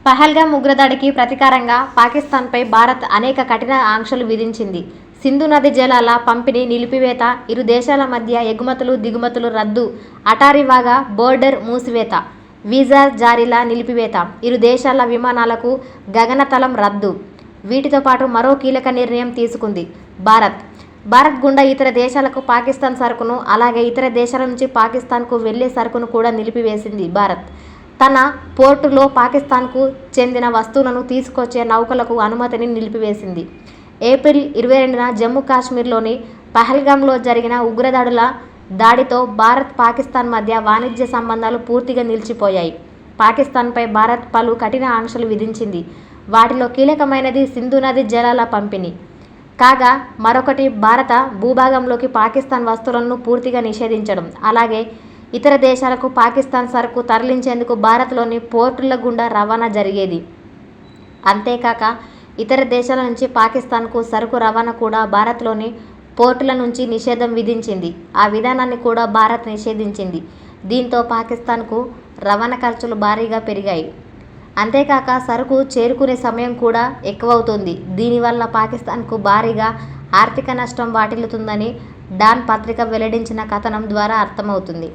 పహల్గామ్ ఉగ్రదాడికి ప్రతీకారంగా పాకిస్తాన్పై భారత్ అనేక కఠిన ఆంక్షలు విధించింది. సింధు నదీ జలాల పంపిణీ నిలిపివేత, ఇరు దేశాల మధ్య ఎగుమతులు దిగుమతులు రద్దు, అటారీ వాఘా బోర్డర్ మూసివేత, వీజా జారీల నిలిపివేత, ఇరు దేశాల విమానాలకు గగనతలం రద్దు. వీటితో పాటు మరో కీలక నిర్ణయం తీసుకుంది భారత్ గుండా ఇతర దేశాలకు పాకిస్తాన్ సరుకును, అలాగే ఇతర దేశాల నుంచి పాకిస్తాన్కు వెళ్లే సరుకును కూడా నిలిపివేసింది. భారత్ తన పోర్టులో పాకిస్తాన్కు చెందిన వస్తువులను తీసుకొచ్చే నౌకలకు అనుమతిని నిలిపివేసింది. ఏప్రిల్ 22న జమ్మూ కాశ్మీర్లోని పహల్గామ్లో జరిగిన ఉగ్రదాడుల దాడితో భారత్ పాకిస్తాన్ మధ్య వాణిజ్య సంబంధాలు పూర్తిగా నిలిచిపోయాయి. పాకిస్తాన్పై భారత్ పలు కఠిన ఆంక్షలు విధించింది. వాటిలో కీలకమైనది సింధు నదీ జలాల పంపిణీ కాగా, మరొకటి భారత భూభాగంలోకి పాకిస్తాన్ వస్తువులను పూర్తిగా నిషేధించడం, అలాగే ఇతర దేశాలకు పాకిస్తాన్ సరుకు తరలించేందుకు భారత్లోని పోర్టుల గుండా రవాణా జరిగేది. అంతేకాక ఇతర దేశాల నుంచి పాకిస్తాన్కు సరుకు రవాణా కూడా భారత్లోని పోర్టుల నుంచి నిషేధం విధించింది. ఆ విధానాన్ని కూడా భారత్ నిషేధించింది. దీంతో పాకిస్తాన్కు రవాణా ఖర్చులు భారీగా పెరిగాయి. అంతేకాక సరుకు చేరుకునే సమయం కూడా ఎక్కువవుతోంది. దీనివల్ల పాకిస్తాన్కు భారీగా ఆర్థిక నష్టం వాటిల్లుతుందని డాన్ పత్రిక వెల్లడించిన కథనం ద్వారా అర్థమవుతుంది.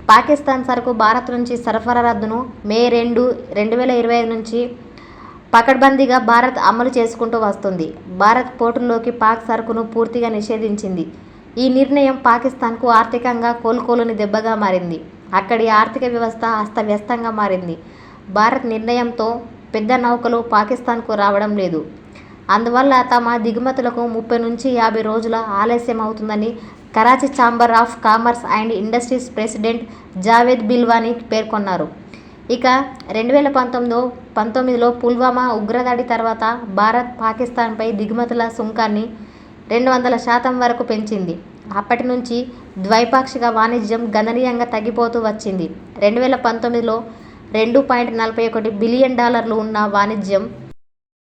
పాకిస్తాన్ సరుకు భారత్ నుంచి సరఫరా రద్దును మే 2, 2025 నుంచి పకడ్బందీగా భారత్ అమలు చేసుకుంటూ వస్తుంది. భారత్ పోర్టుల్లోకి పాక్ సరుకును పూర్తిగా నిషేధించింది. ఈ నిర్ణయం పాకిస్తాన్కు ఆర్థికంగా కోలుకోలేని దెబ్బగా మారింది. అక్కడి ఆర్థిక వ్యవస్థ అస్తవ్యస్తంగా మారింది. భారత్ నిర్ణయంతో పెద్ద నౌకలు పాకిస్తాన్కు రావడం లేదు. అందువల్ల తమ దిగుమతులకు 30 నుంచి 50 రోజుల ఆలస్యం అవుతుందని Karachi chamber of commerce and industries president Javed Bilwani పేర్కొన్నారు. ఇక 2019లో పుల్వామా ఉగ్రదాడి తర్వాత భారత్ పాకిస్తాన్పై దిగుమతుల సుంకాన్ని 200% వరకు పెంచింది. అప్పటి నుంచి ద్వైపాక్షిక వాణిజ్యం గణనీయంగా తగ్గిపోతూ వచ్చింది. 2019లో $2.41 బిలియన్ ఉన్న వాణిజ్యం